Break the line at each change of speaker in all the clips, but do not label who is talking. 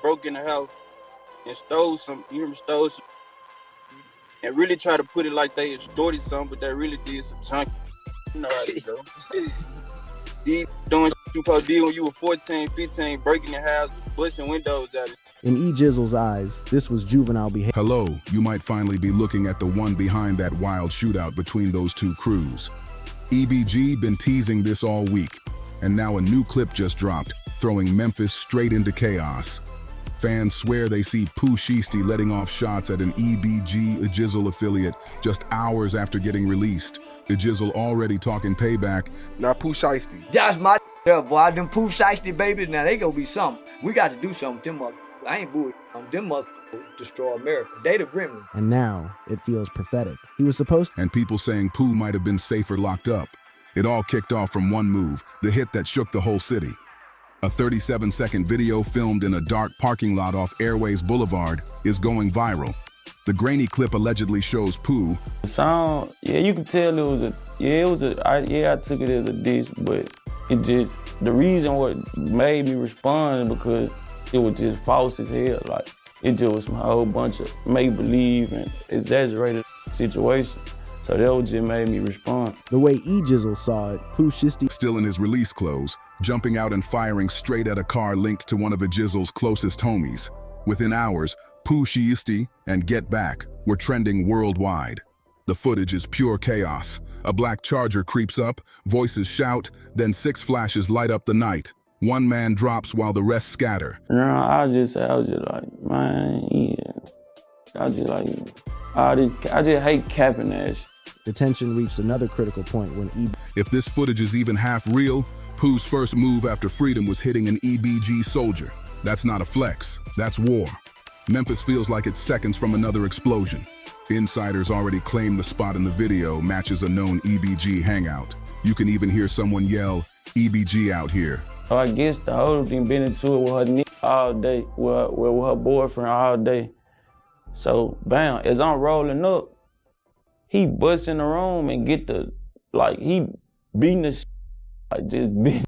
broke in the house and stole some, and really try to put it like they extorted something, but they really did some chunky. You know how they go. These doing you supposed to do when you were 14, 15, breaking the house, busting windows out of it.
In Ejizzle's eyes, this was juvenile behavior.
Hello, you might finally be looking at the one behind that wild shootout between those two crews. EBG been teasing this all week, and now a new clip just dropped, throwing Memphis straight into chaos. Fans swear they see Pooh Shiesty letting off shots at an EBG Ejizzle affiliate just hours after getting released. Ejizzle already talking payback.
Now Pooh Shiesty.
That's my boy. Them Pooh Shiesty babies, now they gonna be something. We got to do something with them motherfuckers. I ain't booing them motherfuckers destroy America. They the gremlin.
And now it feels prophetic. He was supposed to.
And people saying Pooh might have been safer locked up. It all kicked off from one move, the hit that shook the whole city. A 37-second video filmed in a dark parking lot off Airways Boulevard is going viral. The grainy clip allegedly shows Pooh.
The sound, yeah, you could tell I took it as a diss, but it just, the reason what made me respond is because it was just false as hell. Like, it just was a whole bunch of make-believe and exaggerated situation. So that what just made me respond.
The way Ejizzle saw it, Pooh Shiesty,
still in his release clothes, jumping out and firing straight at a car linked to one of Ejizzle's closest homies. Within hours, Pooh Shiesty and Get Back were trending worldwide. The footage is pure chaos. A black Charger creeps up, voices shout, then 6 flashes light up the night. One man drops while the rest scatter.
No, I was just like, man, yeah. I just hate capping that shit.
The tension reached another critical point when
If this footage is even half real, Pooh's first move after freedom was hitting an EBG soldier. That's not a flex, that's war. Memphis feels like it's seconds from another explosion. Insiders already claim the spot in the video matches a known EBG hangout. You can even hear someone yell, EBG out here.
So I guess the whole thing been into it with her nigga all day, with her boyfriend all day. So bam, as I'm rolling up, he busts in the room and get the, like, he beating the shit, like just beating.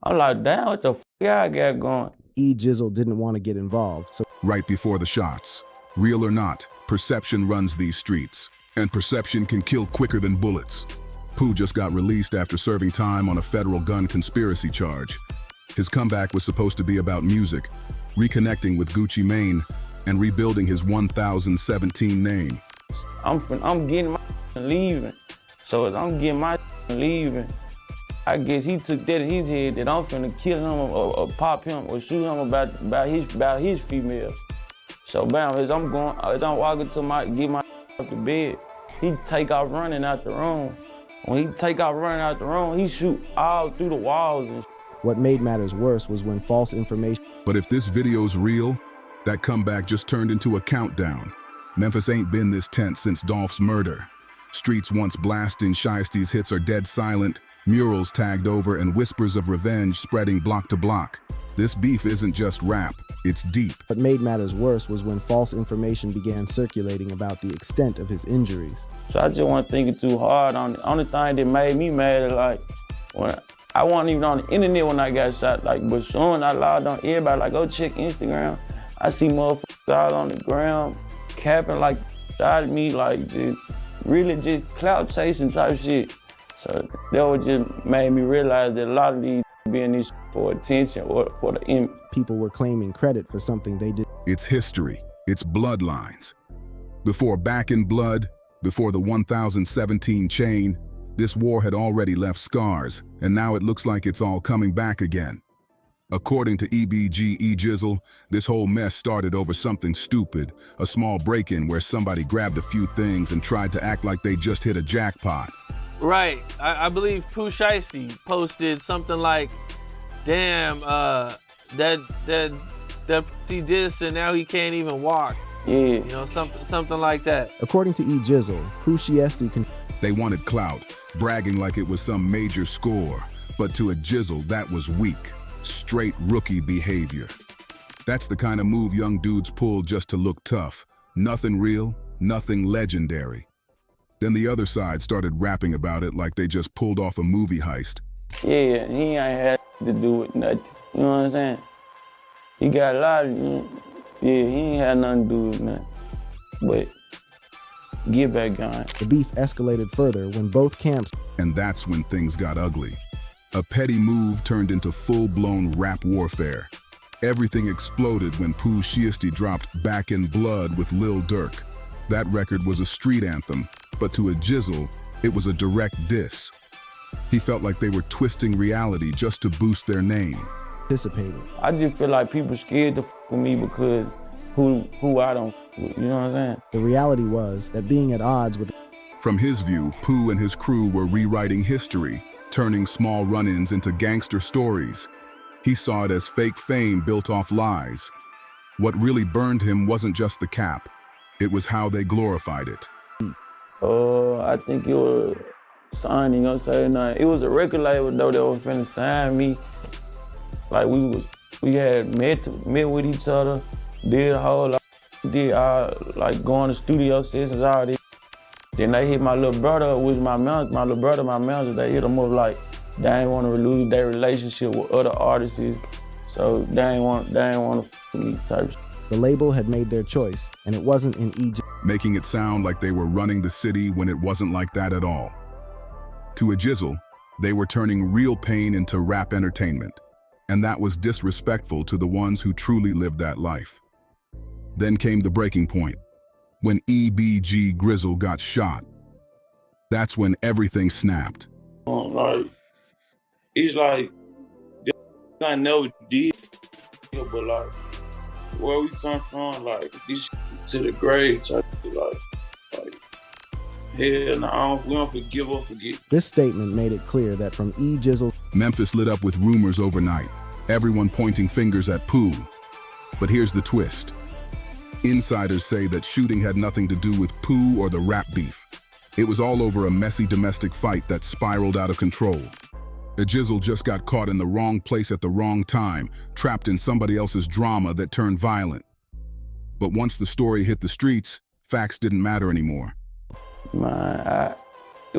I'm like, damn, what the I got going?
Ejizzle didn't want to get involved, so
right before the shots. Real or not, perception runs these streets, and perception can kill quicker than bullets. Pooh just got released after serving time on a federal gun conspiracy charge. His comeback was supposed to be about music, reconnecting with Gucci Mane, and rebuilding his 1017 name.
I'm getting my leaving. So as I'm getting my leaving, I guess he took that in his head that I'm finna kill him or pop him or shoot him about his females. So bam, as I'm walking to get my up to bed, he take off running out the room. When he take off running out the room, he shoot all through the walls and
What made matters worse was when false information.
But if this video's real, that comeback just turned into a countdown. Memphis ain't been this tense since Dolph's murder. Streets once blasting, Shiesty's hits are dead silent, murals tagged over, and whispers of revenge spreading block to block. This beef isn't just rap, it's deep.
What made matters worse was when false information began circulating about the extent of his injuries.
So I just wasn't thinking too hard on it. Only thing that made me mad, like, when I wasn't even on the internet when I got shot, like, but soon I logged on everybody, like, go check Instagram. I see motherfuckers out on the ground, capping like shot at me, like, just really just clout chasing type shit. So that was just made me realize that a lot of these being these for attention or for the image.
People were claiming credit for something they did.
It's history, it's bloodlines. Before Back in Blood, before the 1017 chain, this war had already left scars, and now it looks like it's all coming back again. According to EBG Ejizzle, this whole mess started over something stupid, a small break-in where somebody grabbed a few things and tried to act like they just hit a jackpot.
Right, I believe Pooh Shiesty posted something like, damn, that he dissed and now he can't even walk.
Yeah.
You know, something like that.
According to Ejizzle, Pooh Shiesty
They wanted clout, bragging like it was some major score, but to Ejizzle, that was weak. Straight rookie behavior. That's the kind of move young dudes pull just to look tough. Nothing real, nothing legendary. Then the other side started rapping about it like they just pulled off a movie heist.
Yeah, he ain't had to do with nothing. You know what I'm saying? He got a lot of, yeah, he ain't had nothing to do with nothing. But get back going.
The beef escalated further when both camps.
And that's when things got ugly. A petty move turned into full-blown rap warfare. Everything exploded when Pooh Shiesty dropped Back in Blood with Lil Durk. That record was a street anthem, but to Ejizzle, it was a direct diss. He felt like they were twisting reality just to boost their name.
Participated.
I just feel like people scared to fuck with me because who I don't fuck with, you know what I'm saying?
The reality was that being at odds with.
From his view, Pooh and his crew were rewriting history, turning small run-ins into gangster stories. He saw it as fake fame built off lies. What really burned him wasn't just the cap. It was how they glorified it.
I think it was signing, you know what I'm saying? It was a record label though that was finna sign me. Like we had met with each other, did a whole lot, did like going to studio sessions, all this. Then they hit my little brother, which my little brother, my manager, they hit him up like they ain't want to lose their relationship with other artists, so they ain't want to fuck me type of shit.
The label had made their choice, and it wasn't in Egypt.
Making it sound like they were running the city when it wasn't like that at all. To Ejizzle, they were turning real pain into rap entertainment, and that was disrespectful to the ones who truly lived that life. Then came the breaking point, when EBG Ejizzle got shot. That's when everything snapped.
Like, it's like, I never did, but like, where we come from, like, this to the grave type of like, hell no, we don't forgive or forget.
This statement made it clear that from Ejizzle.
Memphis lit up with rumors overnight, everyone pointing fingers at Pooh. But here's the twist. Insiders say that shooting had nothing to do with Pooh or the rap beef. It was all over a messy domestic fight that spiraled out of control. Ejizzle just got caught in the wrong place at the wrong time, trapped in somebody else's drama that turned violent. But once the story hit the streets, facts didn't matter anymore.
Man, I think it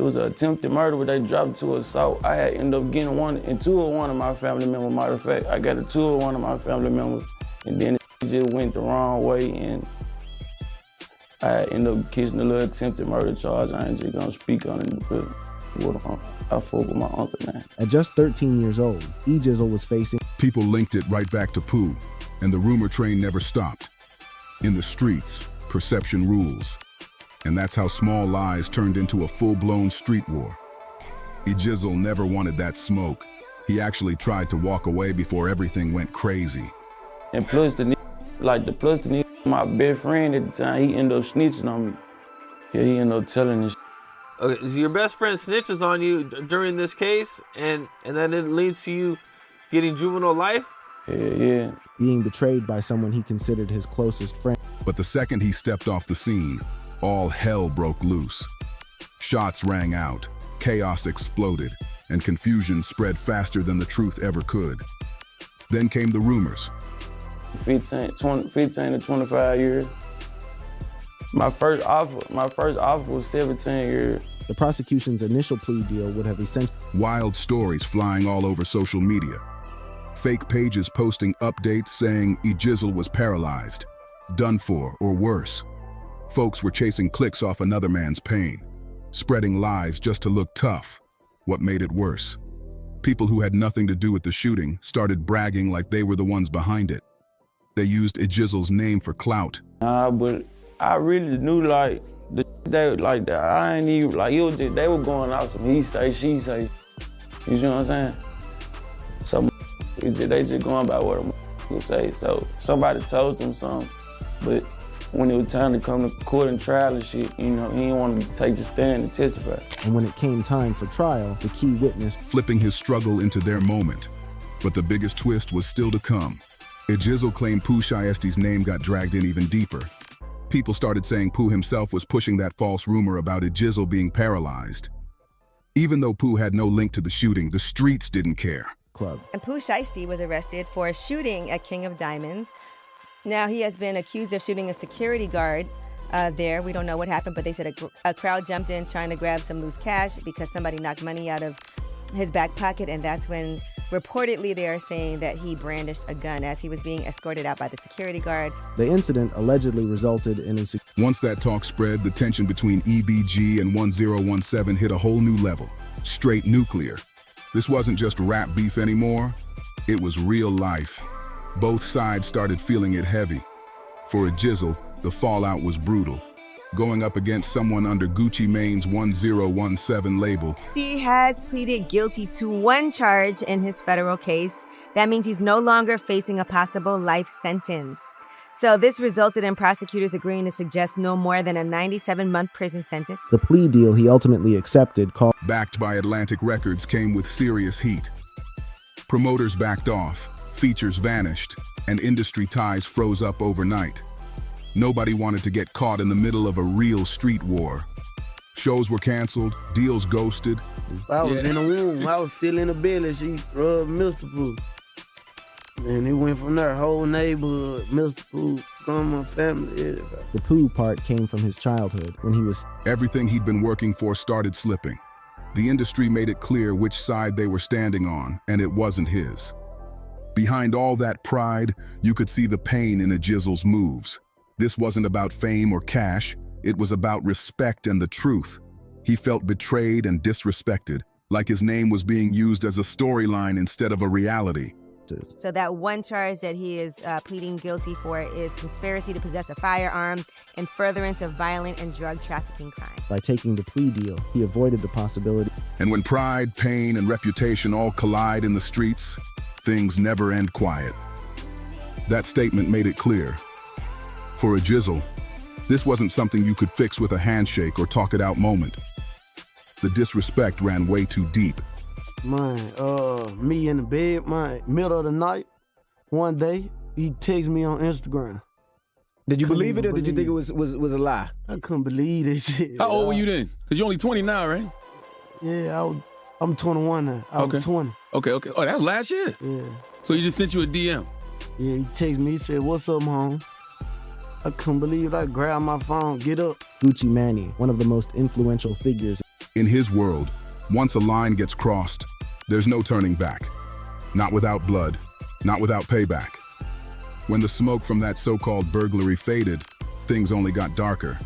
was an attempted murder, but they dropped it to assault. I had ended up getting one of my family members. Matter of fact, I got two of one of my family members, and then it just went the wrong way, and I ended up catching a little attempted murder charge. I ain't just gonna speak on it because I fuck with my uncle now.
At just 13 years old, Ejizzle was facing.
People linked it right back to Pooh, and the rumor train never stopped. In the streets, perception rules. And that's how small lies turned into a full-blown street war. Ejizzle never wanted that smoke. He actually tried to walk away before everything went crazy.
And plus my best friend at the time, he ended up snitching on me. Yeah, he ended up telling this.
Okay, so your best friend snitches on you during this case, and then it leads to you getting juvenile life?
Yeah.
Being betrayed by someone he considered his closest friend.
But the second he stepped off the scene, all hell broke loose. Shots rang out, chaos exploded, and confusion spread faster than the truth ever could. Then came the rumors.
15 to 25 years. My first offer was 17 years.
The prosecution's initial plea deal would have essentially.
Wild stories flying all over social media. Fake pages posting updates saying Ejizzle was paralyzed, done for, or worse. Folks were chasing clicks off another man's pain, spreading lies just to look tough. What made it worse? People who had nothing to do with the shooting started bragging like they were the ones behind it. They used Ejizzle's name for clout.
But I really knew like that. I ain't even like it was just, they were going out some he say, she say. You see what I'm saying? So they just going by what a say. So somebody told them something, but when it was time to come to court and trial and shit, he didn't want to take the stand and testify.
And when it came time for trial, the key witness
flipping his struggle into their moment. But the biggest twist was still to come. Ejizzle claimed Pooh Shiesty's name got dragged in even deeper. People started saying Pooh himself was pushing that false rumor about Ejizzle being paralyzed. Even though Pooh had no link to the shooting, the streets didn't care.
Club.
And Pooh Shiesty was arrested for a shooting at King of Diamonds. Now he has been accused of shooting a security guard there. We don't know what happened, but they said a crowd jumped in trying to grab some loose cash because somebody knocked money out of his back pocket, and that's when Reportedly, they are saying that he brandished a gun as he was being escorted out by the security guard.
The incident allegedly resulted in a
Once that talk spread, the tension between EBG and 1017 hit a whole new level. Straight nuclear. This wasn't just rap beef anymore. It was real life. Both sides started feeling it heavy. For Ejizzle, the fallout was brutal. Going up against someone under Gucci Mane's 1017 label.
He has pleaded guilty to one charge in his federal case. That means he's no longer facing a possible life sentence. So this resulted in prosecutors agreeing to suggest no more than a 97-month prison sentence.
The plea deal he ultimately accepted, called
Backed by Atlantic Records, came with serious heat. Promoters backed off, features vanished, and industry ties froze up overnight. Nobody wanted to get caught in the middle of a real street war. Shows were canceled, deals ghosted.
I was in the womb. I was still in the belly. She rubbed Mr. Pooh. And it went from there. Whole neighborhood, Mr. Pooh, grandma, family, everybody.
The Pooh part came from his childhood when he was
Everything he'd been working for started slipping. The industry made it clear which side they were standing on, and it wasn't his. Behind all that pride, you could see the pain in Ejizzle's moves. This wasn't about fame or cash, it was about respect and the truth. He felt betrayed and disrespected, like his name was being used as a storyline instead of a reality.
So that one charge that he is pleading guilty for is conspiracy to possess a firearm and furtherance of violent and drug trafficking crime.
By taking the plea deal, he avoided the possibility.
And when pride, pain, and reputation all collide in the streets, things never end quiet. That statement made it clear. For Ejizzle, this wasn't something you could fix with a handshake or talk it out moment. The disrespect ran way too deep.
Man, me in the bed, man, middle of the night, one day, he texted me on Instagram.
Did you believe it or did you think it was a lie?
I couldn't believe that shit.
How old were you then? Because you're only 20 now, right?
Yeah, I'm 21 now. I was 20.
Okay. Oh, that was last year?
Yeah.
So he just sent you a DM?
Yeah, he texted me, he said, "What's up, home?" I couldn't believe it. I grabbed my phone, get up.
Gucci Mane, one of the most influential figures
In his world, once a line gets crossed, there's no turning back. Not without blood, not without payback. When the smoke from that so-called burglary faded, things only got darker.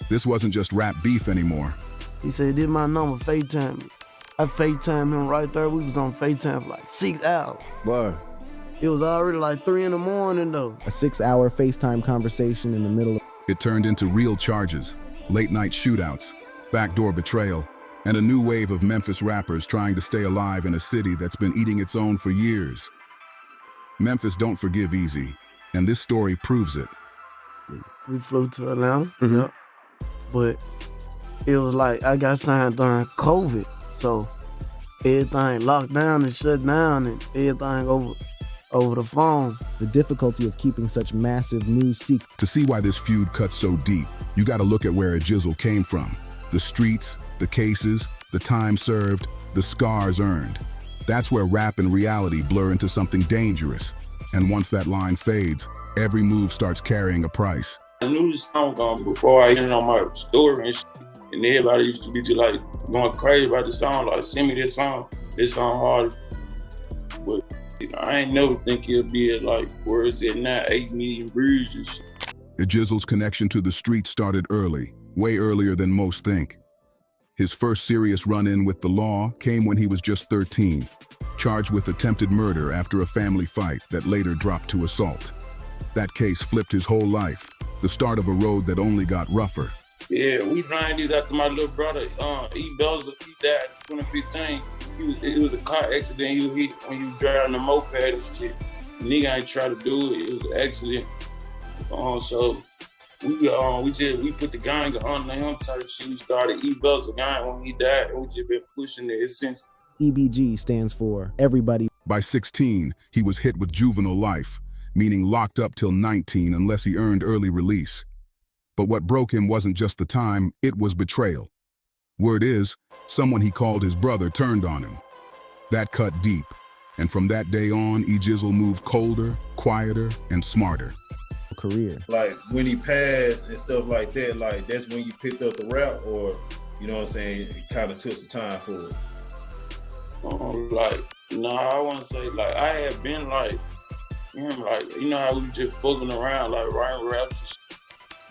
This wasn't just rap beef anymore.
He said, "This my number, FaceTime me." I FaceTimed him right there. We was on FaceTime for like 6 hours.
Word.
It was already like 3 in the morning though.
a 6-hour FaceTime conversation in the middle of
It turned into real charges, late-night shootouts, backdoor betrayal, and a new wave of Memphis rappers trying to stay alive in a city that's been eating its own for years. Memphis don't forgive easy, and this story proves it.
We flew to Atlanta, yep. But it was like I got signed during COVID, so everything locked down and shut down and everything over the phone.
the difficulty of keeping such massive news secrets.
To see why this feud cuts so deep, you gotta look at where Ejizzle came from. The streets, the cases, the time served, the scars earned. That's where rap and reality blur into something dangerous. And once that line fades, every move starts carrying a price.
I knew the song before I ended on my story and shit. And everybody used to be just like going crazy about the song, like send me this song hard. But I ain't never think it'll be at like where it's at now, 8 million views and shit.
Ejizzle's connection to the street started early, way earlier than most think. His first serious run-in with the law came when he was just 13, charged with attempted murder after a family fight that later dropped to assault. That case flipped his whole life, the start of a road that only got rougher.
Yeah, we ran these after my little brother, Ejizzle, he died in 2015. It was a car accident he was hit when he was driving the moped and shit. Nigga ain't try to do it, it was an accident. So we put the gang on him type shit. We started Ejizzle gang when he died, and we just been pushing it since.
EBG stands for Everybody.
By 16, he was hit with juvenile life, meaning locked up till 19 unless he earned early release. But what broke him wasn't just the time, it was betrayal. Word is, someone he called his brother turned on him. That cut deep, and from that day on, Ejizzle moved colder, quieter, and smarter.
Career.
Like when he passed and stuff like that, like that's when you picked up the rap, or you know what I'm saying, it kind of took some time for it.
Like
No, I want to say, like, I had been, like, you know how we just fucking around, like, writing raps and shit.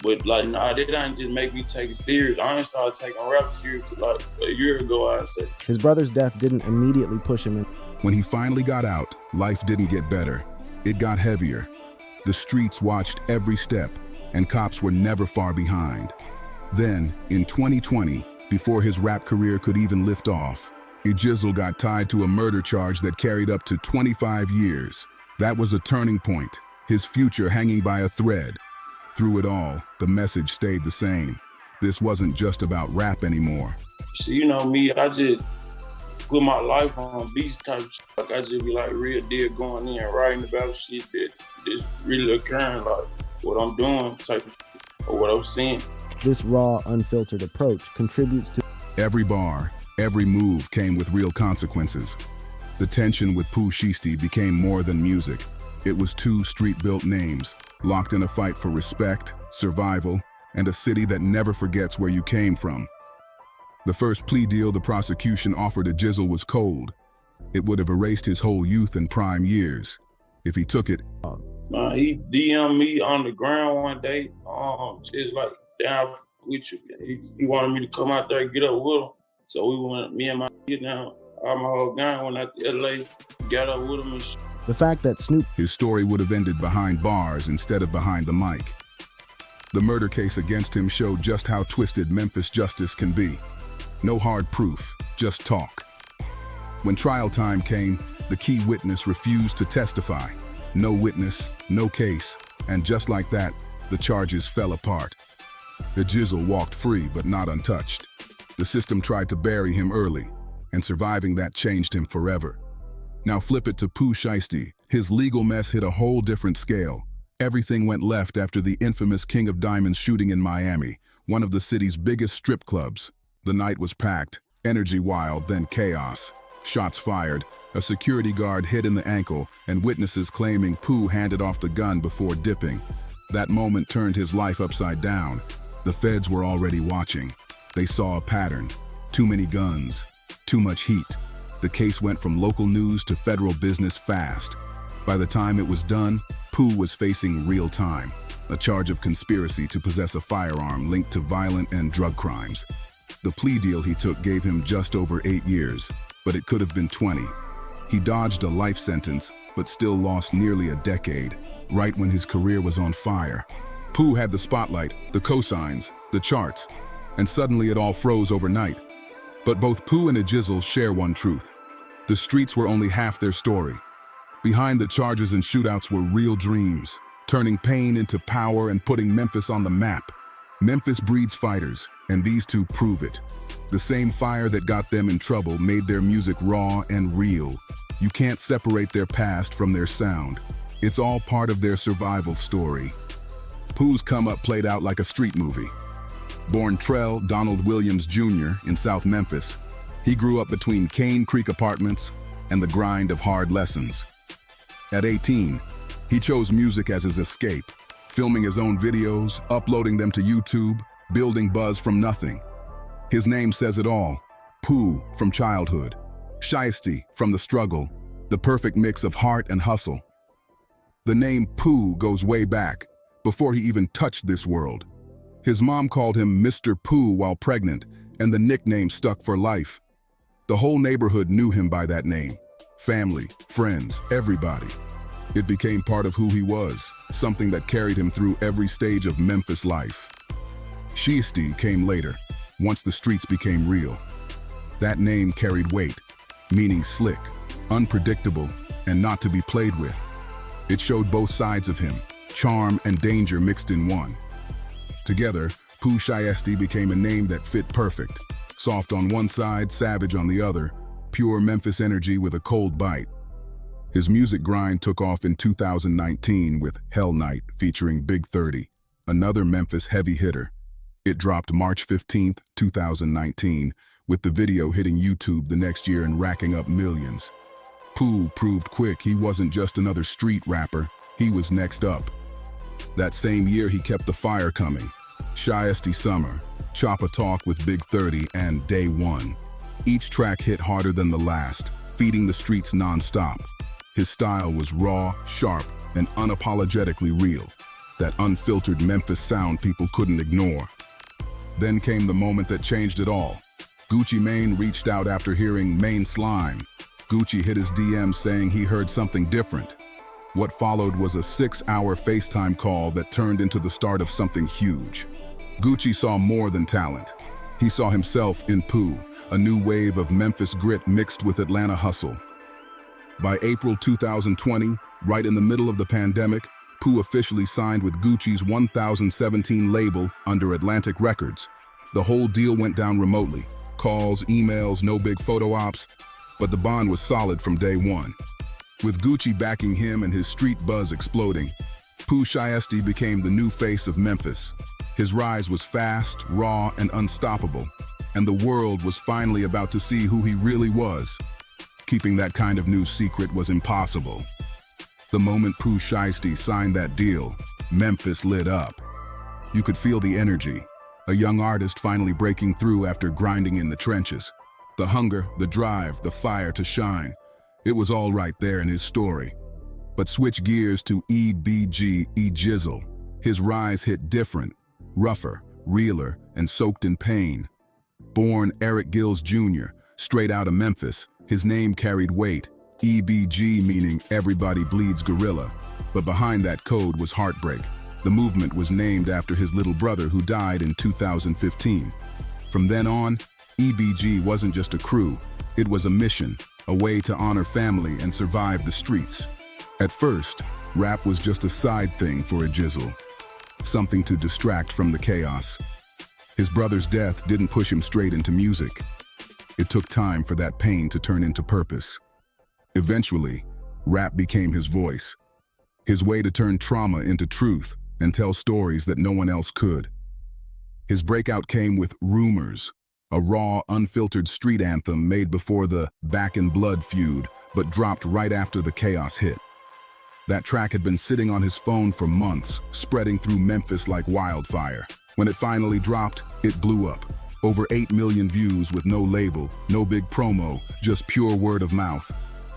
But, like, nah, they didn't just make me take it serious. I only started taking rap serious, like, a year ago, I'd say.
His brother's death didn't immediately push him in.
When he finally got out, life didn't get better. It got heavier. The streets watched every step, and cops were never far behind. Then, in 2020, before his rap career could even lift off, Ejizzle got tied to a murder charge that carried up to 25 years. That was a turning point, his future hanging by a thread. Through it all, the message stayed the same. This wasn't just about rap anymore.
So, you know me, I just put my life on beats type of shit. Like, I just be like real deal going in, writing about shit that's really occurring, like what I'm doing type of shit, or what I'm seeing.
This raw, unfiltered approach contributes to
Every bar, every move came with real consequences. The tension with Pooh Shiesty became more than music. It was two street-built names, locked in a fight for respect, survival, and a city that never forgets where you came from. The first plea deal the prosecution offered Ejizzle was cold. It would have erased his whole youth and prime years. If he took it,
He DM'd me on the ground one day, just like, down with you. He wanted me to come out there and get up with him. So we went, me and my down, all my whole gang went out to LA, got up with him and shit.
the fact that Snoop
his story would have ended behind bars instead of behind the mic. The murder case against him showed just how twisted Memphis justice can be. No hard proof, just talk. When trial time came, the key witness refused to testify. No witness, no case, and just like that, the charges fell apart. Ejizzle walked free, but not untouched. The system tried to bury him early, and surviving that changed him forever. Now flip it to Pooh Shiesty. His legal mess hit a whole different scale. Everything went left after the infamous King of Diamonds shooting in Miami, one of the city's biggest strip clubs. The night was packed, energy wild, then chaos. Shots fired, a security guard hit in the ankle, and witnesses claiming Pooh handed off the gun before dipping. That moment turned his life upside down. The feds were already watching. They saw a pattern. Too many guns, too much heat. The case went from local news to federal business fast. By the time it was done, Pooh was facing real time, a charge of conspiracy to possess a firearm linked to violent and drug crimes. The plea deal he took gave him just over 8 years, but it could have been 20. He dodged a life sentence, but still lost nearly a decade, right when his career was on fire. Pooh had the spotlight, the cosigns, the charts, and suddenly it all froze overnight. But both Pooh and Ejizzle share one truth. The streets were only half their story. Behind the charges and shootouts were real dreams, turning pain into power and putting Memphis on the map. Memphis breeds fighters, and these two prove it. The same fire that got them in trouble made their music raw and real. You can't separate their past from their sound. It's all part of their survival story. Pooh's come-up played out like a street movie. Born Trell Donald Williams Jr. in South Memphis, he grew up between Cane Creek apartments and the grind of hard lessons. At 18, he chose music as his escape, filming his own videos, uploading them to YouTube, building buzz from nothing. His name says it all. Pooh from childhood, Shiesty from the struggle, the perfect mix of heart and hustle. The name Pooh goes way back, before he even touched this world. His mom called him Mr. Pooh while pregnant, and the nickname stuck for life. The whole neighborhood knew him by that name. Family, friends, everybody. It became part of who he was, something that carried him through every stage of Memphis life. Shiesty came later, once the streets became real. That name carried weight, meaning slick, unpredictable, and not to be played with. It showed both sides of him, charm and danger mixed in one. Together, Pooh Shiesty became a name that fit perfect. Soft on one side, savage on the other, pure Memphis energy with a cold bite. His music grind took off in 2019 with Hell Night featuring Big 30, another Memphis heavy hitter. It dropped March 15th, 2019, with the video hitting YouTube the next year and racking up millions. Pooh proved quick he wasn't just another street rapper, he was next up. That same year he kept the fire coming. Shiesty Summer, Choppa Talk with Big 30, and Day One. Each track hit harder than the last, feeding the streets non-stop. His style was raw, sharp, and unapologetically real. That unfiltered Memphis sound people couldn't ignore. Then came the moment that changed it all. Gucci Mane reached out after hearing Mane Slime. Gucci hit his DM saying he heard something different. What followed was a 6-hour FaceTime call that turned into the start of something huge. Gucci saw more than talent. He saw himself in Pooh, a new wave of Memphis grit mixed with Atlanta hustle. By April 2020, right in the middle of the pandemic, Pooh officially signed with Gucci's 1017 label under Atlantic Records. The whole deal went down remotely. Calls, emails, no big photo ops, but the bond was solid from day one. With Gucci backing him and his street buzz exploding, Pooh Shiesty became the new face of Memphis. His rise was fast, raw, and unstoppable, and the world was finally about to see who he really was. Keeping that kind of news secret was impossible. The moment Pooh Shiesty signed that deal, Memphis lit up. You could feel the energy, a young artist finally breaking through after grinding in the trenches. The hunger, the drive, the fire to shine. It was all right there in his story. But switch gears to EBG Ejizzle. His rise hit different, rougher, realer, and soaked in pain. Born Eric Gills Jr., straight out of Memphis, his name carried weight. EBG meaning everybody bleeds gorilla. But behind that code was heartbreak. The movement was named after his little brother who died in 2015. From then on, EBG wasn't just a crew, it was a mission, a way to honor family and survive the streets. At first, rap was just a side thing for Ejizzle, something to distract from the chaos. His brother's death didn't push him straight into music. It took time for that pain to turn into purpose. Eventually, rap became his voice, his way to turn trauma into truth and tell stories that no one else could. His breakout came with Rumors, a raw, unfiltered street anthem made before the Back in Blood feud, but dropped right after the Chaos hit. That track had been sitting on his phone for months, spreading through Memphis like wildfire. When it finally dropped, it blew up. Over 8 million views with no label, no big promo, just pure word of mouth.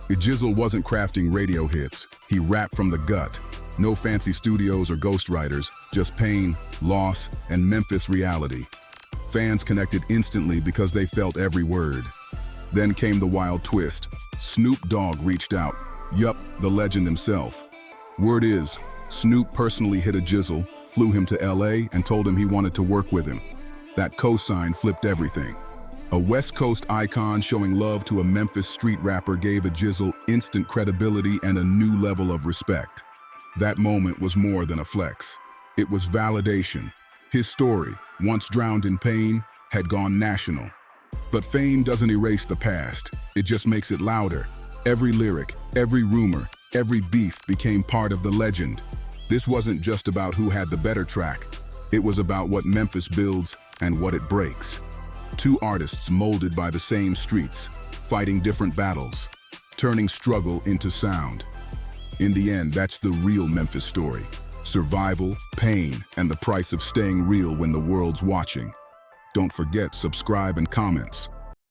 Ejizzle wasn't crafting radio hits, he rapped from the gut. No fancy studios or ghostwriters, just pain, loss, and Memphis reality. Fans connected instantly because they felt every word. Then came the wild twist. Snoop Dogg reached out. Yup, the legend himself. Word is, Snoop personally hit Ejizzle, flew him to LA, and told him he wanted to work with him. That cosign flipped everything. A West Coast icon showing love to a Memphis street rapper gave Ejizzle instant credibility and a new level of respect. That moment was more than a flex. It was validation. His story, once drowned in pain, had gone national. But fame doesn't erase the past. It just makes it louder. Every lyric, every rumor, every beef became part of the legend. This wasn't just about who had the better track. It was about what Memphis builds and what it breaks. Two artists molded by the same streets, fighting different battles, turning struggle into sound. In the end, that's the real Memphis story. Survival, pain, and the price of staying real when the world's watching. Don't forget, subscribe and comments.